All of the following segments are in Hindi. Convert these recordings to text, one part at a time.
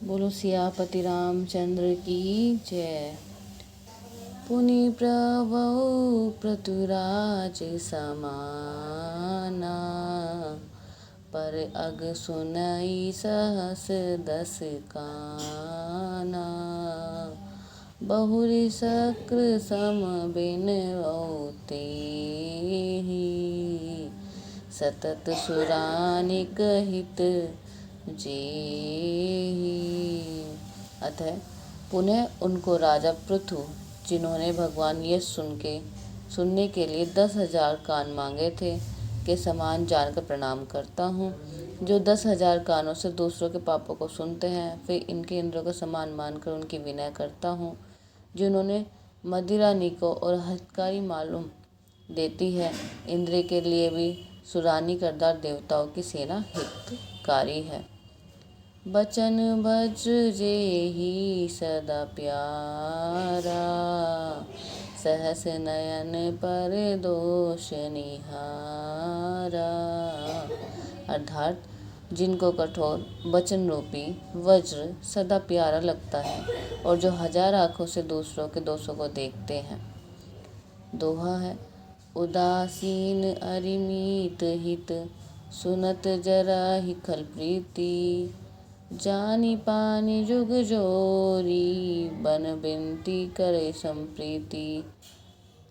बोलो सियापति रामचंद्र की जय। पुनि प्रभु पृथुराज समाना, पर अग सुनई सहस दस काना। बहुरी शक्र सम बिनवते ही, सतत सुरानिक हित जेहि। अतः पुनः उनको राजा पृथु, जिन्होंने भगवान यश सुनने के लिए 10,000 कान मांगे थे, के समान जानकर प्रणाम करता हूँ, जो 10,000 कानों से दूसरों के पापों को सुनते हैं। फिर इनके इंद्रों का समान मानकर उनकी विनय करता हूँ, जिन्होंने मदिरा निको और हितकारी मालूम देती है। इंद्र के लिए भी सुरानी करदार देवताओं की सेना हितकारी है। बचन वज्र जेहि सदा प्यारा, सहस नयन पर दोष निहारा। अर्थात जिनको कठोर वचन रूपी वज्र सदा प्यारा लगता है और जो 1000 आँखों से दूसरों के दोषों को देखते हैं। दोहा है, उदासीन अरिमीत हित, सुनत जरा ही खल प्रीति। जानी पानी जुग जोरी, बन बिनती करे संप्रीति।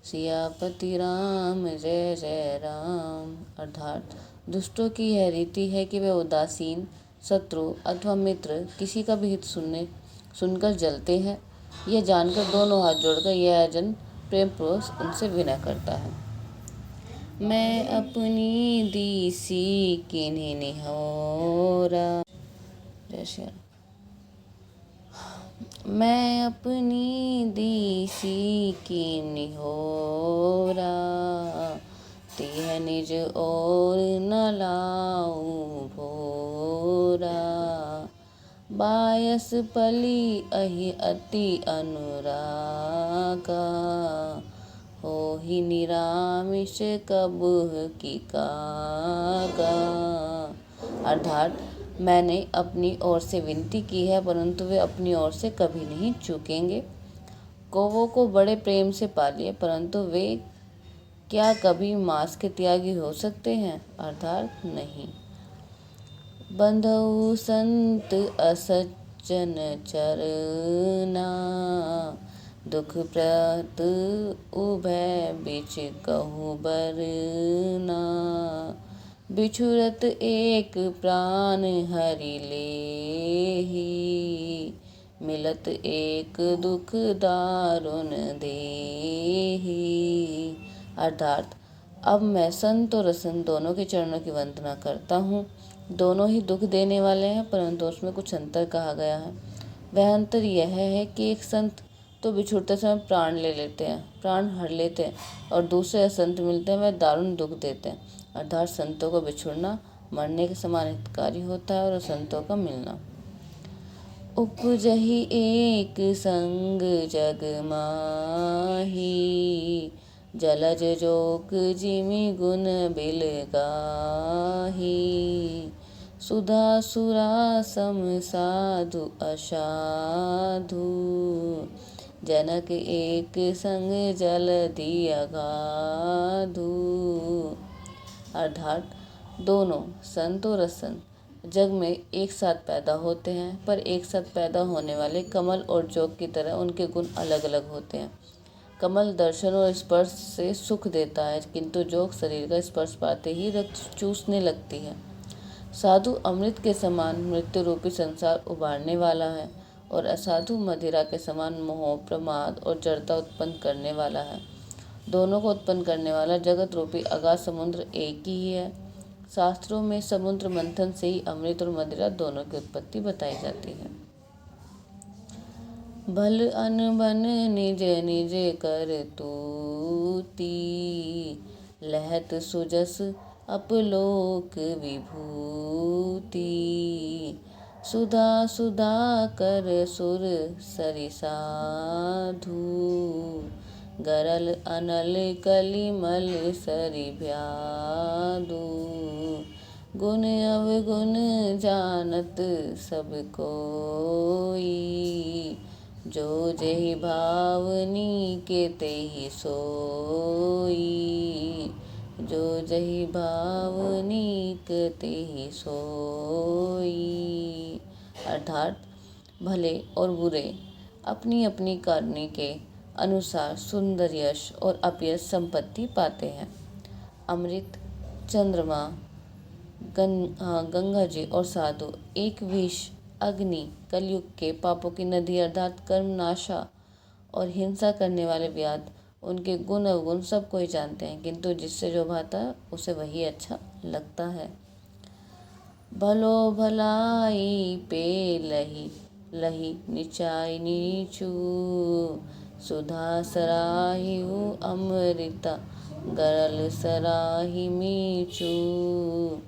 सियापति राम जय जय राम। अर्थात दुष्टों की यह रीति है कि वे उदासीन, शत्रु अथवा मित्र किसी का भी हित सुनकर जलते हैं। यह जानकर दोनों हाथ जोड़कर यह जन प्रेम पूर्वक उनसे विनय करता है। मैं अपनी दीसी किन्हीं निहोरा। जय श्री राम। मैं अपनी दीसी की निहोरा, तिह निज और न लाऊं भोरा। बायस पली अहि अति अनुरागा, होहि निरामिष कबूह की कागा। अर्थात मैंने अपनी ओर से विनती की है, परंतु वे अपनी ओर से कभी नहीं चूकेंगे। कौवों को बड़े प्रेम से पालिए, परंतु वे क्या कभी मांस के त्यागी हो सकते हैं? अर्थात नहीं। बंधु संत असज्जन चरना, दुख प्रत उभय बिच कहूँ बरना। बिछुरत एक प्राण हरि लेहि, मिलत एक दुख दारुण देहि। अर्थात अब मैं संत और असंत दोनों के चरणों की वंदना करता हूँ। दोनों ही दुख देने वाले हैं, परंतु उसमें कुछ अंतर कहा गया है। वह अंतर यह है कि एक संत तो बिछुड़ते समय प्राण ले लेते हैं, प्राण हर लेते हैं, और दूसरे असंत मिलते हैं, वह दारुण दुख देते हैं। अर्थात संतों को बिछुड़ना मरने के समान हितकारी होता है और असंतों का मिलना। उपजहि एक संग जग माही, जलज जोक जिमि गुण बिल गाही। सुधा सुरा सम साधु असाधु, जनक एक संग जल दिया गाधु। अर्थात दोनों संत और असंत जग में एक साथ पैदा होते हैं, पर एक साथ पैदा होने वाले कमल और जोग की तरह उनके गुण अलग अलग होते हैं। कमल दर्शन और स्पर्श से सुख देता है, किंतु जोग शरीर का स्पर्श पाते ही रक्त चूसने लगती है। साधु अमृत के समान मृत्यु रूपी संसार उबारने वाला है, और असाधु मदिरा के समान मोह, प्रमाद और जड़ता उत्पन्न करने वाला है। दोनों को उत्पन्न करने वाला जगत रूपी अगाध समुद्र एक ही है। शास्त्रों में समुद्र मंथन से ही अमृत और मदिरा दोनों की उत्पत्ति बताई जाती है। भल अनबन निज निज कर तूती, लहत सुजस अपलोक विभूति। सुधा सुधा कर सुर सरि साधु, गरल अनल कलिमल सरि भ्यादु। गुण अवगुण जानत सब कोई, जो जेहि भावनी के तेहि सोई, जो जेहि भावनी के तेहि सोई। अर्थात भले और बुरे अपनी अपनी करनी के अनुसार सुंदर यश और अपयश संपत्ति पाते हैं। अमृत, चंद्रमा, गंगा जी और साधु, एक विष, अग्नि, कलयुग के पापों की नदी अर्थात कर्मनाशा और हिंसा करने वाले व्याध, उनके गुण अवगुण सब कोई जानते हैं, किंतु जिससे जो भाता है उसे वही अच्छा लगता है। भलो भलाई पे लही, लही नीचाई नीचू, सुधा सराहिउ अमृता, गरल सराहि मीचू।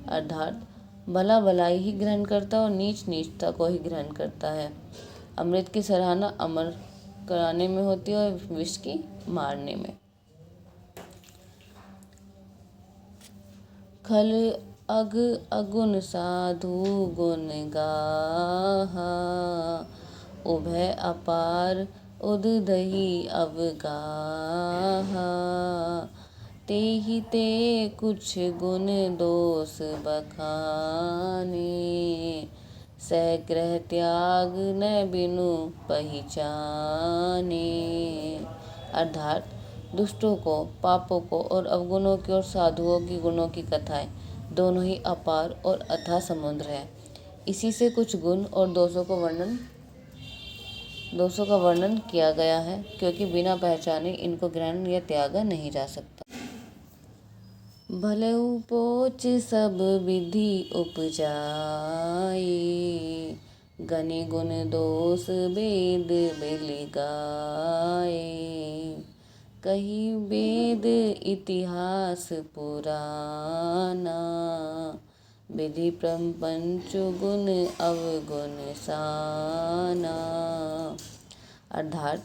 अर्थात भला भलाई ही ग्रहण करता और नीच नीचता को ही ग्रहण करता है। अमृत की सराहना अमर कराने में होती है और विष की मारने में। खल अग अगुन साधु गुण गाहा, उभय अपार उदधहि अवगाहा, तेहि ते कुछ गुण दोष बखाने, सह त्याग न बिनु पहचाने। अर्थात दुष्टों को, पापों को और अवगुणों की और साधुओं की गुणों की कथाएं दोनों ही अपार और अथाह समुद्र है। इसी से कुछ गुण और दोषों का वर्णन किया गया है, क्योंकि बिना पहचाने इनको ग्रहण या त्यागा नहीं जा सकता। भले उपोच सब विधि उपजाई, गनि गुण दोष वेद बेलि गाए, कही वेद इतिहास पुराना, विधि प्रपंच गुण अवगुण साना। अर्थात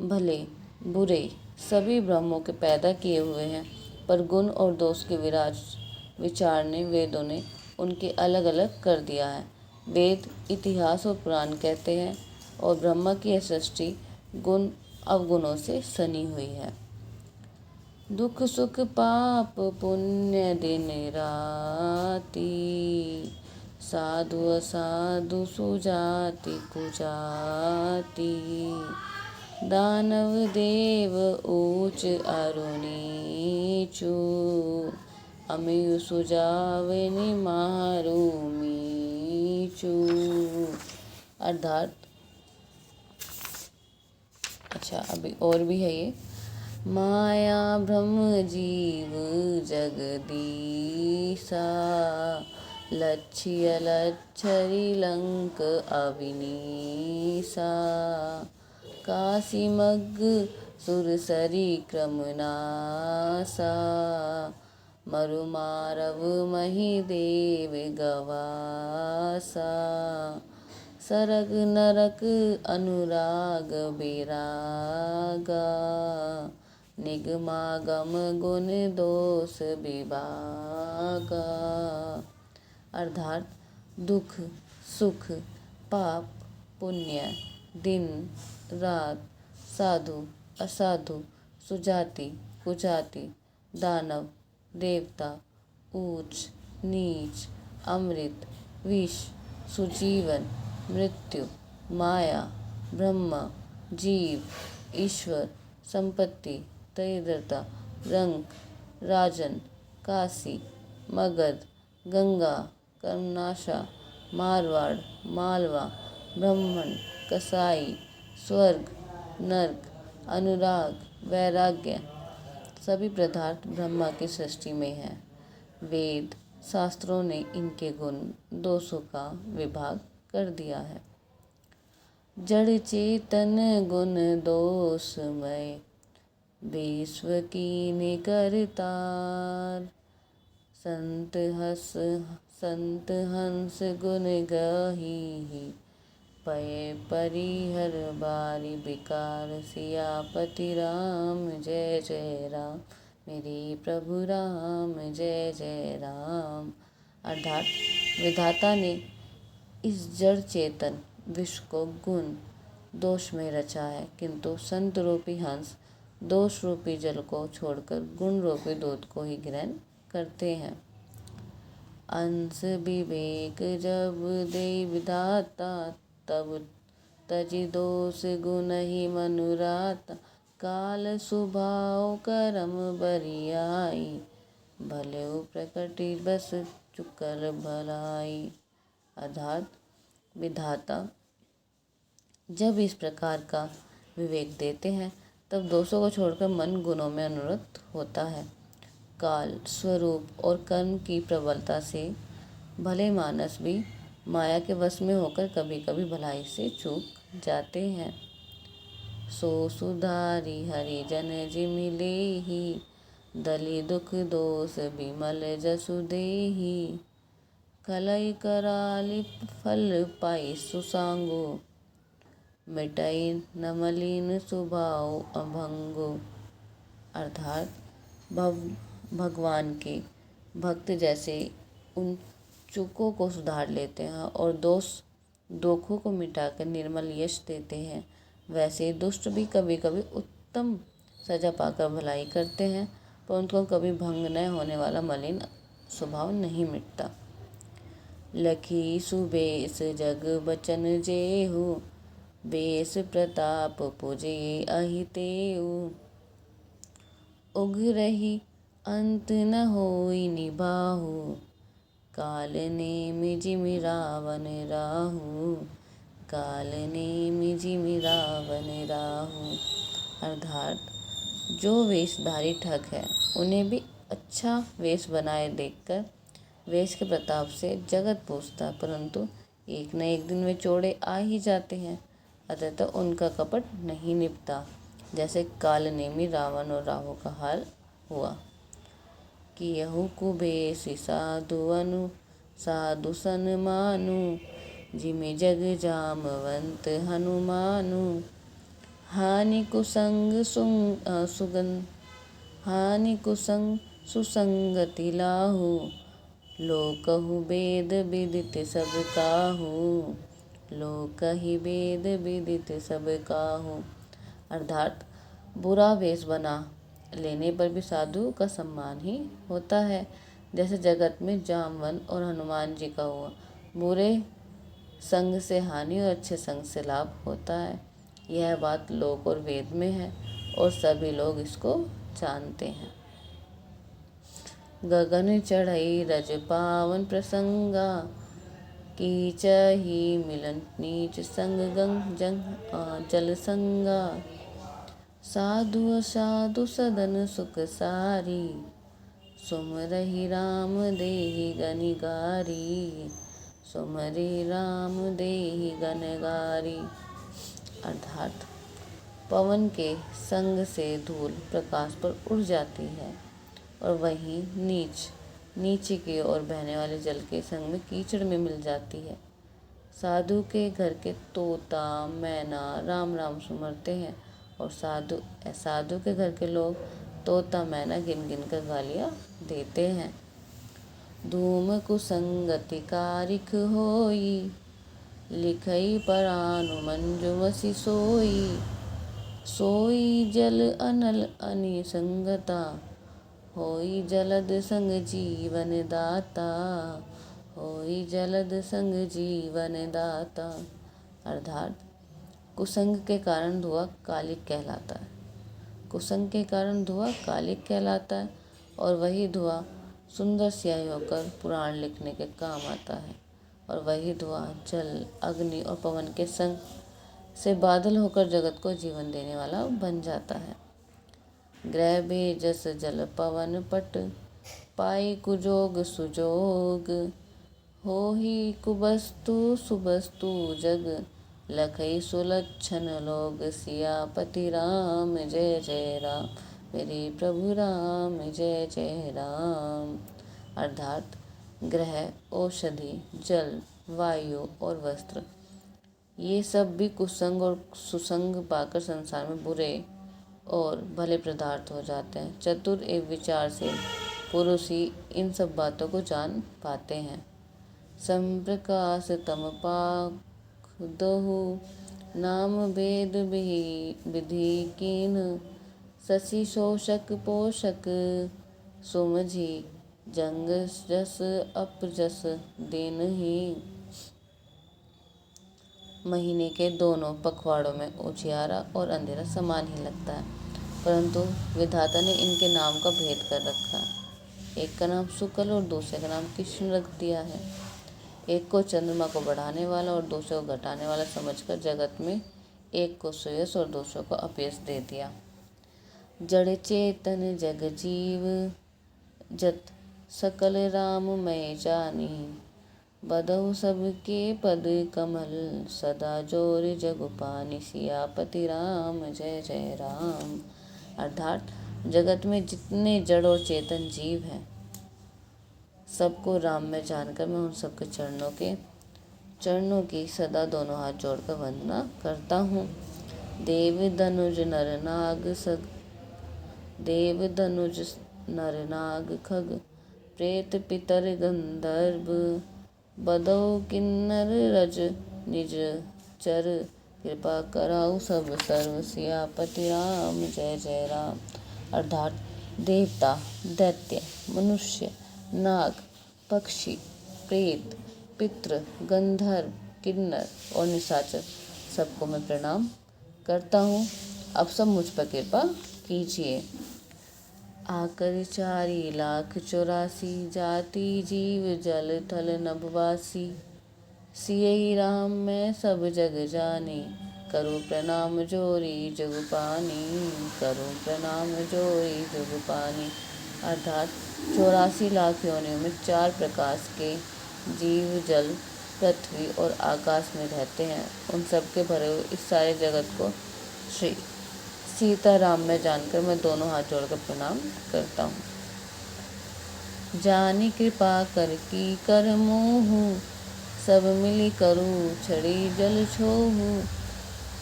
भले बुरे सभी ब्रह्मों के पैदा किए हुए हैं, पर गुण और दोष के विचार ने वेदों ने उनके अलग अलग कर दिया है। वेद इतिहास और पुराण कहते हैं और ब्रह्मा की यह सृष्टि गुण अवगुणों से सनी हुई है। दुख सुख पाप पुण्य दिन राति, साधु असाधु सुजाति कुजाति, दानव देव ऊंच अरु नीचू, अमियु सुजावनि मारु मीचू। अर्थात अभी और भी है ये। माया ब्रह्म जीव जगदीसा, लक्ष्य लच्छरी लंक अविनीसा, काशी मग्ग सुरसरी क्रमनासा, मरु मारव मही देव गवासा, सरग नरक अनुराग बेरागा, निगमागम गुण दोष विभागा। अर्थात दुख सुख पाप पुण्य दिन रात, साधु असाधु, सुजाति कुजाति, दानव देवता, ऊंच नीच, अमृत विष, सुजीवन मृत्यु, माया ब्रह्मा जीव ईश्वर, संपत्ति दरिद्रता, रंक राजन, काशी मगध, गंगा कर्मनाशा, मारवाड़ मालवा, ब्राह्मण कसाई, स्वर्ग नर्क, अनुराग वैराग्य, सभी पदार्थ ब्रह्मा की सृष्टि में है। वेद शास्त्रों ने इनके गुण दोषों का विभाग कर दिया है। जड़ चेतन गुण दोषमय, विश्व कीन्ह करतार, संत हंस गुण गही, पय परिहर बारी विकार, सियापति राम जय जय राम, मेरे प्रभु राम जय जय राम। अर्थात विधाता ने इस जड़ चेतन विश्व को गुण दोष में रचा है, किंतु संत रूपी हंस दोष रूपी जल को छोड़कर गुण रूपी दूध को ही ग्रहण करते हैं। अंश विवेक जब दे विधाता, तब तजि दोष गुण ही मनुराता। काल स्वभाव करम बरियाई, भले प्रकटि बस चुकर भलाई। अर्थात विधाता जब इस प्रकार का विवेक देते हैं, तब दोषों को छोड़कर मन गुणों में अनुरक्त होता है। काल, स्वरूप और कर्म की प्रबलता से भले मानस भी माया के वश में होकर कभी कभी भलाई से चूक जाते हैं। सो सुधारी हरिजन जिमि लेहि, दलि दुख दोष बिमल जसु देहि। खलई कराली फल पाई सुसांगो, मिटाई न मलिन स्वभाव अभंगो। अर्थात भगवान के भक्त जैसे उन चूकों को सुधार लेते हैं और दोखों को मिटाकर निर्मल यश देते हैं, वैसे दुष्ट भी कभी कभी उत्तम सजा पाकर भलाई करते हैं, पर उनको कभी भंग न होने वाला मलिन स्वभाव नहीं मिटता। लखी सुबेश जग बचन जेहु, बेस प्रताप पुजे अहितेउ। उघरहि अंत न होई निबाहु, काल नेम जिमि रावण राहु। काल नेम जिमि रावण राहु। अर्थात जो वेशधारी ठग है, उन्हें भी अच्छा वेश बनाए देखकर वेश के प्रताप से जगत पूजता, परंतु एक न एक दिन वे चोड़े आ ही जाते हैं, अतः उनका कपट नहीं निपटा, जैसे कालनेमी रावण और राहु का हाल हुआ। कि यहु कुबेश साधु सन मानु, जिमे जग जामवंत हनुमानु। हानि कुसंग सुसंगति लाहु, लोकहु वेद विदित सब काहू। लोकहि वेद विदित सब काहू। अर्थात बुरा वेश बना लेने पर भी साधु का सम्मान ही होता है, जैसे जगत में जामवंत और हनुमान जी का हुआ। बुरे संग से हानि और अच्छे संग से लाभ होता है। यह बात लोक और वेद में है और सभी लोग इसको जानते हैं। गगन चढ़ई रज पावन प्रसंगा, कीचहि मिलन नीच संग जल संगा। साधु असाधु सदन सुख सारी, सुमरहि राम देहि गनिगारी। सुमरि राम देहि गनगारी। अर्थात पवन के संग से धूल प्रकाश पर उड़ जाती है, और वहीं नीचे की ओर बहने वाले जल के संग में कीचड़ में मिल जाती है। साधु के घर के तोता मैना राम राम सुमरते हैं, और साधु के घर के लोग तोता मैना गिन गिन कर गालियाँ देते हैं। धूम कुसंगति कारिक होई, लिखई परानु मंजु वसी सोई। सोई जल अनल अनि संगता, होई जलद संग जीवन दाता। होई जलद संग जीवन दाता। अर्थात कुसंग के कारण धुआं कालिक कहलाता है। कुसंग के कारण धुआं कालिक कहलाता है, और वही धुआं सुंदर स्याही होकर पुराण लिखने के काम आता है, और वही धुआं जल अग्नि और पवन के संग से बादल होकर जगत को जीवन देने वाला बन जाता है। ग्रह बेजस जल पवन पट, पाई कुजोग सुजोग। होहि कुबस्तु सुबस्तु जग, लखई सुलक्षण लोग। सियापति राम जय जय राम, मेरे प्रभु राम जय जय राम। अर्थात ग्रह, औषधि, जल, वायु और वस्त्र, ये सब भी कुसंग और सुसंग पाकर संसार में बुरे और भले पदार्थ हो जाते हैं। चतुर एवं विचार से पुरुष ही इन सब बातों को जान पाते हैं। संप्रकाश तम पाखुदहु, नाम वेद विधि कीन, शशि शोषक पोषक सुमझी, जंग जस अपजस दिन ही। महीने के दोनों पखवाड़ों में उजियारा और अंधेरा समान ही लगता है, परंतु विधाता ने इनके नाम का भेद कर रखा है। एक का नाम शुक्ल और दूसरे का नाम कृष्ण रख दिया है। एक को चंद्रमा को बढ़ाने वाला और दूसरे को घटाने वाला समझकर जगत में एक को सुयश और दूसरों को अपयश दे दिया। जड़ चेतन जग जीव, जत सकल राम मैं जानी, बदहु सबके पद कमल, सदा जोर जग पानी, सियापति राम जय जय राम। अर्थात जगत में जितने जड़ और चेतन जीव हैं, सबको राम में जानकर मैं उन सबके चरणों की सदा दोनों हाथ जोड़कर वंदना करता हूँ। देव धनुज नर नाग खग, प्रेत पितर गंधर्व, बदौ किन्नर रज निज चर, कृपा कराऊ सब सर्व, सियापति राम जय जय राम। अर्थात देवता, दैत्य, मनुष्य, नाग, पक्षी, प्रेत, पितृ, गंधर्व, किन्नर और निशाचर सबको मैं प्रणाम करता हूँ। अब सब मुझ पर कृपा कीजिए। आकर 4,84,00,000 जाति जीव जल थल नभवासी, सियहि राम मैं सब जग जानी, करो प्रणाम जोरी जुग पानी, करो प्रणाम जोरी जुग पानी। अर्थात 84 लाख योनियों में 4 प्रकाश के जीव जल, पृथ्वी और आकाश में रहते हैं। उन सब के भरे हुए इस सारे जगत को श्री सीताराम में जानकर मैं दोनों हाथ जोड़कर प्रणाम करता हूँ। जानी कृपा कर की कर मोहू, सब मिली करूँ छड़ी जल छोहू,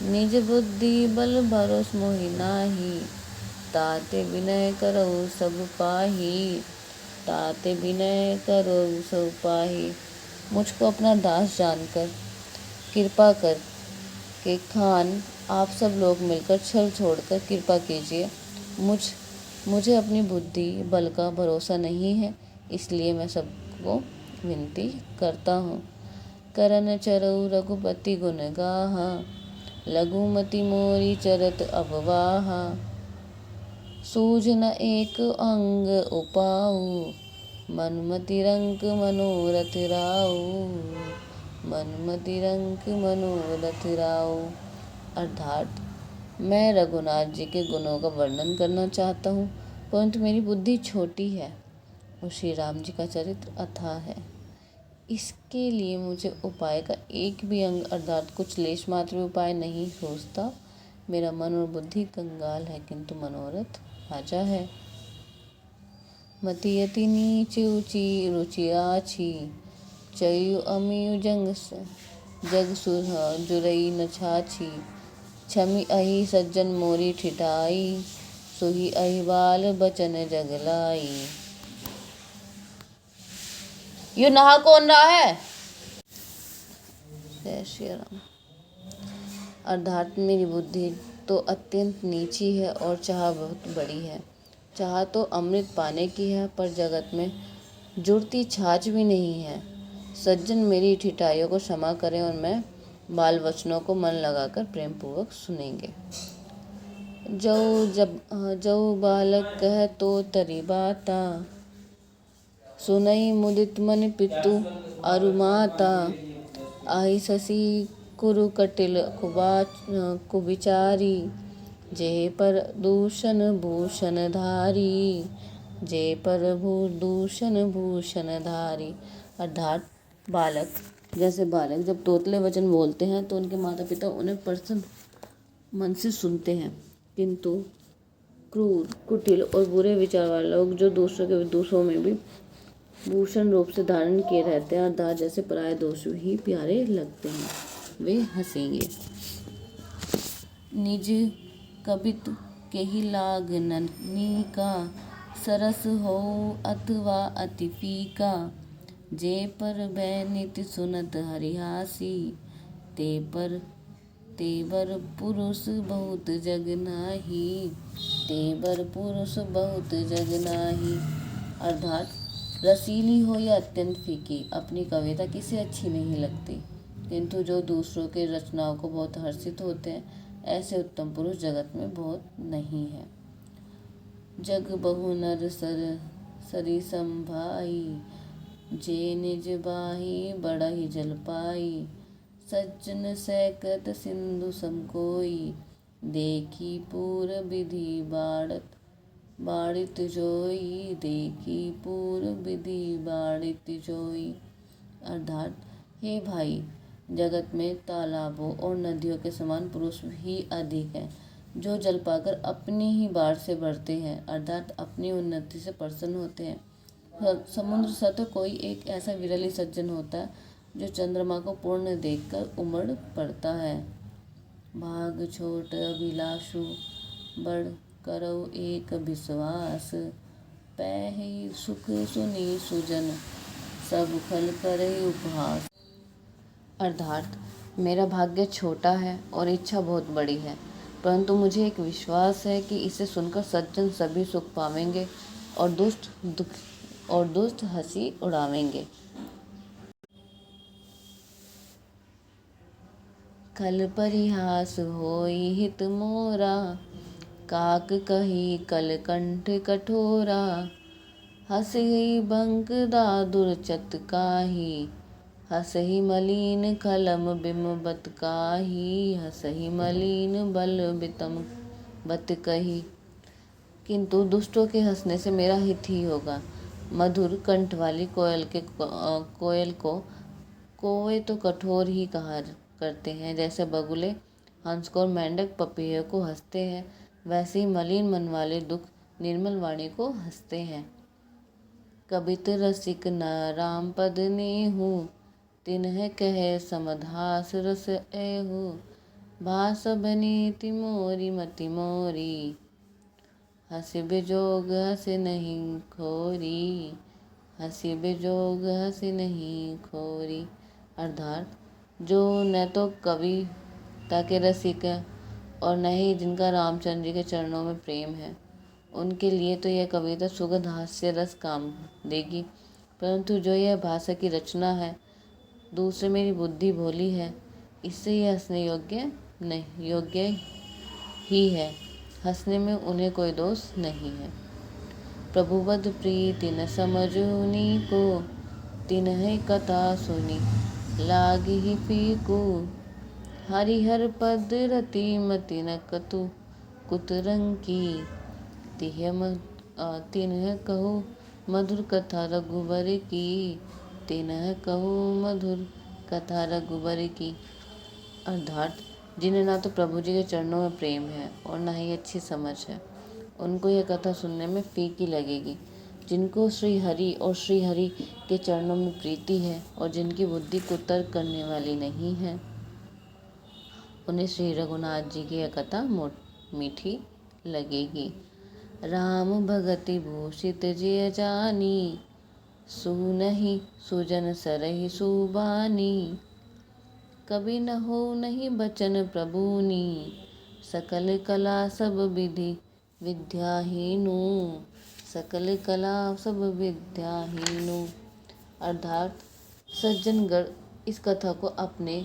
निज बुद्धि बल भरोस मोहि नाही, ताते विनय करो सब पाही, ताते विनय करो सब पाही। मुझको अपना दास जानकर कृपा कर के खान आप सब लोग मिलकर छल छोड़कर कृपा कीजिए। मुझे अपनी बुद्धि बल का भरोसा नहीं है, इसलिए मैं सबको विनती करता हूँ। करन चरऊ रघुपति गुण गाहा, लघुमति मोरी चरत अबवाहा, सूझ न एक अंग उपाऊ, मनुमति रंक मनोरथ राऊ, मनुमति रंक मनोरथ राऊ। अर्थात मैं रघुनाथ जी के गुणों का वर्णन करना चाहता हूँ, परंतु मेरी बुद्धि छोटी है और श्री राम जी का चरित्र अथाह है। इसके लिए मुझे उपाय का एक भी अंग अर्थात कुछ लेश मात्र भी उपाय नहीं सोचता। मेरा मन और बुद्धि कंगाल है, किंतु मनोरथ राजा है। मति अति नीच ऊंची रुचि आछी, चयु अमियु जग जुरई न छाछी, छमि अहि सज्जन मोरी ठिठाई, सुहि अहि बाल बचन जगलाई। ये नहा कौन रहा है? जय श्री राम। अर्थात मेरी बुद्धि तो अत्यंत नीची है और चाह बहुत बड़ी है। चाह तो अमृत पाने की है, पर जगत में जुड़ती छाछ भी नहीं है। सज्जन मेरी ठिठाइयों को क्षमा करें और मैं बाल वचनों को मन लगाकर प्रेम पूर्वक सुनेंगे। जऊ बालक कह तो तरी बाता, सुनई मुदित मन पितु अरु माता, आहि शशि कुरु कटिल कुविचारी, जे पर दूषण भूषण धारी, जे पर दूषण भूषण धारी। अर्थात जैसे बालक जब तोतले वचन बोलते हैं तो उनके माता पिता उन्हें प्रसन्न मन से सुनते हैं, किंतु क्रूर, कुटिल और बुरे विचार वाले लोग जो दूसरों के दोषों में भी भूषण रूप से धारण किए रहते हैं, अर्थात जैसे पराये दोष ही प्यारे लगते हैं, वे हंसेंगे। निज कबित के ही लाग ननी का, सरस हो अथवा अति फीका, जे पर बै नित सुनत हरिहासी, तेवर पुरुष बहुत जग नाही, तेवर पुरुष बहुत जग नाही। अर्थात रसीली हो या अत्यंत फीकी, अपनी कविता किसे अच्छी नहीं लगती, किंतु जो दूसरों के रचनाओं को बहुत हर्षित होते हैं, ऐसे उत्तम पुरुष जगत में बहुत नहीं है। जग बहु नर सरी संभाई, जे निज बाही बड़ा ही जल पाई, सज्जन सैकत सिंधु सम कोई, देखी पूर विधि बाड़ित जोई, देखी पूर विधि बाड़ित जोई। अर्थात हे भाई, जगत में तालाबों और नदियों के समान पुरुष ही अधिक हैं, जो जल पाकर अपनी ही बाढ़ से बढ़ते हैं, अर्थात अपनी उन्नति से प्रसन्न होते हैं। समुद्र सा तो कोई एक ऐसा विरली सज्जन होता है जो चंद्रमा को पूर्ण देखकर उमड़ पड़ता है। भाग छोट अभिलाषु बड़ करो एक विश्वास, पैहि सुख सुनी सुजन सब फल करे उपहास। अर्थात मेरा भाग्य छोटा है और इच्छा बहुत बड़ी है, परंतु मुझे एक विश्वास है कि इसे सुनकर सज्जन सभी सुख पावेंगे और दुष्ट हंसी उड़ावेंगे। खल परिहास होई हित मोरा, काक कही कल कंठ कठोरा, हंसहि बंक दादुर चतकाही, हंसहि मलिन खलम बिम बत काही, हंसहि मलिन बल बितम बत कही। किंतु दुष्टों के हंसने से मेरा हित ही होगा। मधुर कंठ वाली कोयल को कौवे तो कठोर ही कहा करते हैं, जैसे बगुले हंस को और मेंढक पपीहे को हंसते हैं, वैसे ही मलिन मन वाले दुख निर्मल वाणी को हंसते हैं। कबित रसिक न राम पद नेहु, तिन्ह कहे समधास रस एहु, भास बनीति मोरी मति मोरी, हंसी बेजोग हंसी नहीं खोरी, हंसी बेजोग हंसी नहीं खोरी। अर्थात जो न तो कविता के रसिक हैं और न ही जिनका रामचंद्र जी के चरणों में प्रेम है, उनके लिए तो यह कविता सुगंध हास्य रस काम देगी, परंतु जो यह भाषा की रचना है, दूसरे मेरी बुद्धि भोली है, इससे यह हंसने योग्य ही है, हंसने में उन्हें कोई दोष नहीं है। प्रभुवद प्रीति न समझुनी को, तिन्ह कथा सुनी लागी फीकू, हरिहर पद रति मति न कतु कुतरंकी, तिन्ह कहु मधुर कथा रघुबर की, तिन्ह कहु मधुर कथा रघुबर की। अर्थात जिन्हें ना तो प्रभु जी के चरणों में प्रेम है और ना ही अच्छी समझ है, उनको यह कथा सुनने में फीकी लगेगी। जिनको श्री हरि और श्री हरि के चरणों में प्रीति है और जिनकी बुद्धि कुतर्क करने वाली नहीं है, उन्हें श्री रघुनाथ जी की यह कथा मीठी लगेगी। राम भगति भूषित जिय जानी, सुनहि सुजन सरहि सुबानी, कभी न हो नहीं बचन प्रभुनी, सकल कला सब विधि विद्याहीनु, सकल कला सब विद्याहीनु। अर्थात सज्जनगण इस कथा को अपने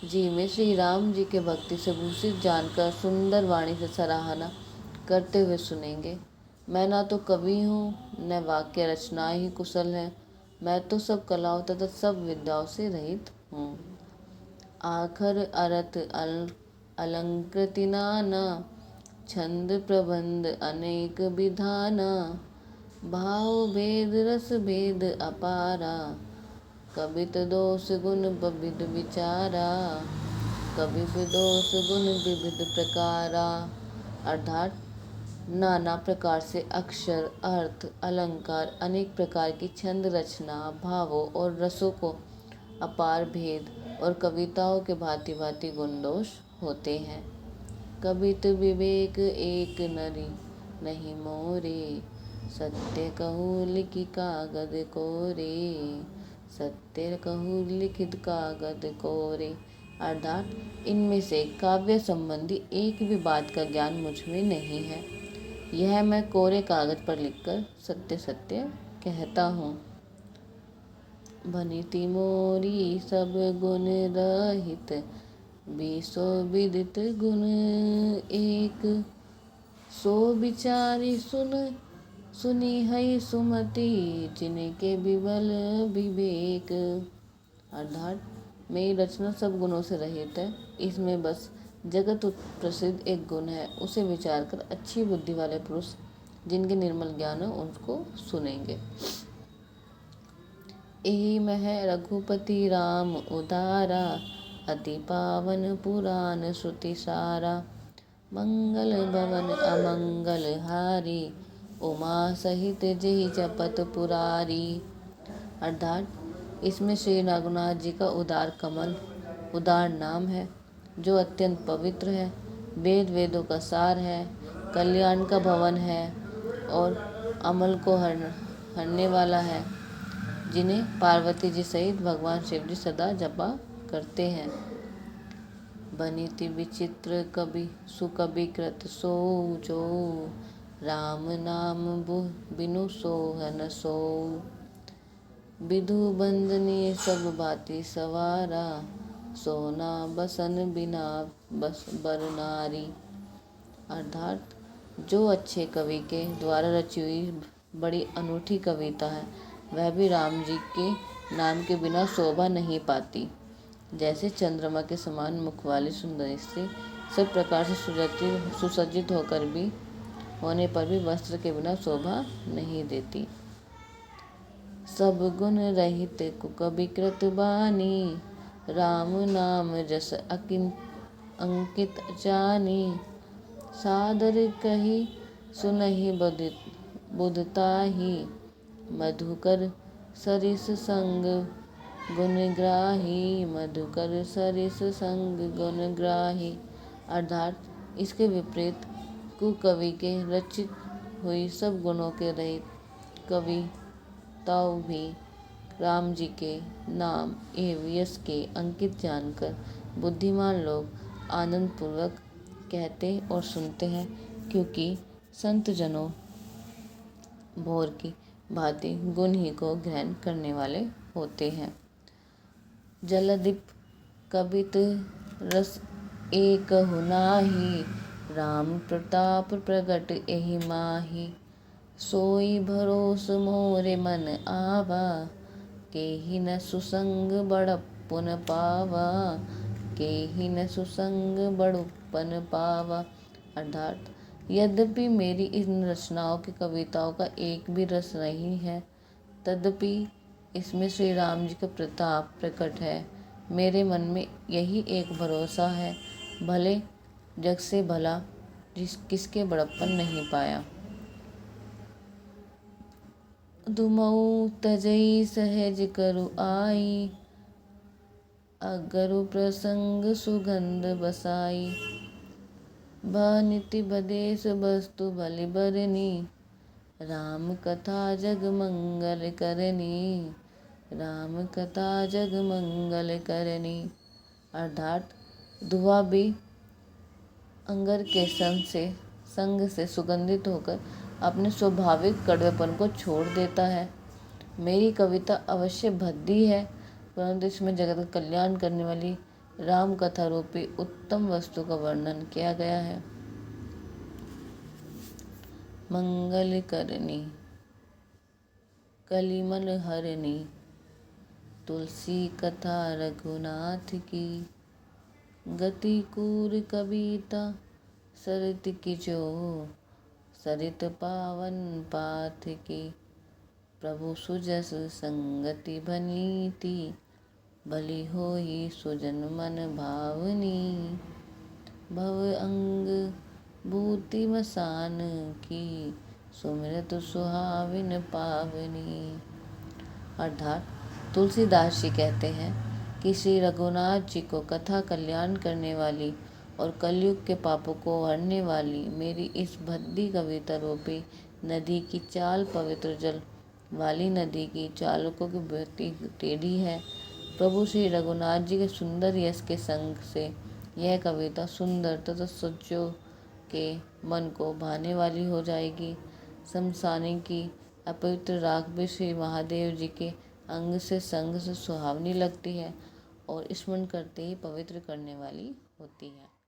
जी में श्री राम जी के भक्ति से भूषित जानकर सुंदर वाणी से सराहना करते हुए सुनेंगे। मैं ना तो कवि हूँ, न वाक्य रचना ही कुशल है, मैं तो सब कलाओं तथा सब विद्याओं से रहित हूँ। आखर अर्थ अलंकृति नाना, छंद प्रबंध अनेक विधाना, भाव भेद रस भेद अपारा, कवित दोष गुण विविध विचारा, कवित दोष गुण विविध प्रकारा। अर्थात नाना प्रकार से अक्षर, अर्थ, अलंकार, अनेक प्रकार की छंद रचना, भावों और रसों को अपार भेद और कविताओं के भांति भांति गुण दोष होते हैं। कवित विवेक एक नरी नहीं मोरे, सत्य कहूँ लिखि कागद कोरे, सत्य कहूँ लिखित कागद कोरे। अर्थात इनमें से काव्य संबंधी एक भी बात का ज्ञान मुझ में नहीं है। यह मैं कोरे कागज पर लिखकर सत्य सत्य कहता हूँ। भनिति मोरी सब गुण रहित, बीसो विदित गुण एक। सो विचारी सुनी है सुमति, जिनके विबल विवेक। अर्थात मेरी रचना सब गुणों से रहित है। इसमें बस जगत प्रसिद्ध एक गुण है, उसे विचार कर अच्छी बुद्धि वाले पुरुष जिनके निर्मल ज्ञान हो उनको सुनेंगे। एहि मह रघुपति राम उदारा, अति पावन पुराण श्रुति सारा। मंगल भवन अमंगल हारी, उमा सहित जेहि जपत पुरारी। अर्थात इसमें श्री रघुनाथ जी का उदार नाम है, जो अत्यंत पवित्र है, वेदों का सार है, कल्याण का भवन है और अमल को हरने वाला है, जिन्हें पार्वती जी सहित भगवान शिव जी सदा जपा करते हैं। बनिति विचित्र कवि सुकवि कृत सो जो, राम नाम बिनु सोहन सो। विधु बंदनीय सब भांति सवारा, सोना बसन बिना बस बर नारी। अर्थात जो अच्छे कवि के द्वारा रची हुई बड़ी अनूठी कविता है, वह भी राम जी के नाम के बिना शोभा नहीं पाती। जैसे चंद्रमा के समान मुख वाली सुंदरी स्त्री सब प्रकार से सुसज्जित होने पर भी वस्त्र के बिना शोभा नहीं देती। सब गुण रहित कुकवि कृत बानी, राम नाम जस अंकित जानी। सादर कही सुनहि बुधताही, मधुकर सरिस संग गुणग्राही। मधुकर सरिस संग गुणग्राही। अर्थात इसके विपरीत कुकवि के रचित हुई सब गुणों के रहित कविताओं भी राम जी के नाम एवं यश के अंकित जानकर बुद्धिमान लोग आनंद पूर्वक कहते और सुनते हैं, क्योंकि संत जनों भोर की भांति गुण ही को ग्रहण करने वाले होते हैं। जलदीप कवित रस एक हुनाही, राम प्रताप प्रगट एहि माही। सोई भरोस मोरे मन आवा, केहि न सुसंग बड़प्पन पावा। केहि न सुसंग बड़प्पन पावा। अर्थात यद्यपि मेरी इन रचनाओं की कविताओं का एक भी रस नहीं है, तदपि इसमें श्री राम जी का प्रताप प्रकट है। मेरे मन में यही एक भरोसा है, भले जग से भला किसके बड़प्पन नहीं पाया। दुमऊ तजई सहज करु आई, अगरु प्रसंग सुगंध बसाई। बनिति बदेश वस्तु बलि बरनी, राम कथा जग मंगल करनी। राम कथा जग मंगल करनी। अर्थात धुआं भी अंगर के संग से सुगंधित होकर अपने स्वाभाविक कड़वेपन को छोड़ देता है। मेरी कविता अवश्य भद्दी है, परंतु इसमें जगत का कल्याण करने वाली राम कथा रूपी उत्तम वस्तु का वर्णन किया गया है। मंगल करनी कलिमल हरनी, तुलसी कथा रघुनाथ की। गति कूर कविता सरित की जो, सरित पावन पाथ की। प्रभु सुजस संगति भनीति, भली होई सुजन मन भावनी। भव अंग भूति मसान की, सुमिरत सुहाविन पावनी। अर्थात तुलसीदास जी कहते हैं कि श्री रघुनाथ जी को कथा कल्याण करने वाली और कलयुग के पापों को हरने वाली मेरी इस भद्दी कविता रूपी नदी की चाल पवित्र जल वाली नदी की चालकों की बेटी टेढ़ी है। प्रभु श्री रघुनाथ जी के सुंदर यश के संग से यह कविता सुंदर तथा सज्जों के मन को भाने वाली हो जाएगी। शमशानी की अपवित्र राख भी श्री महादेव जी के अंग से संग से सुहावनी लगती है और स्मरण करते ही पवित्र करने वाली होती है।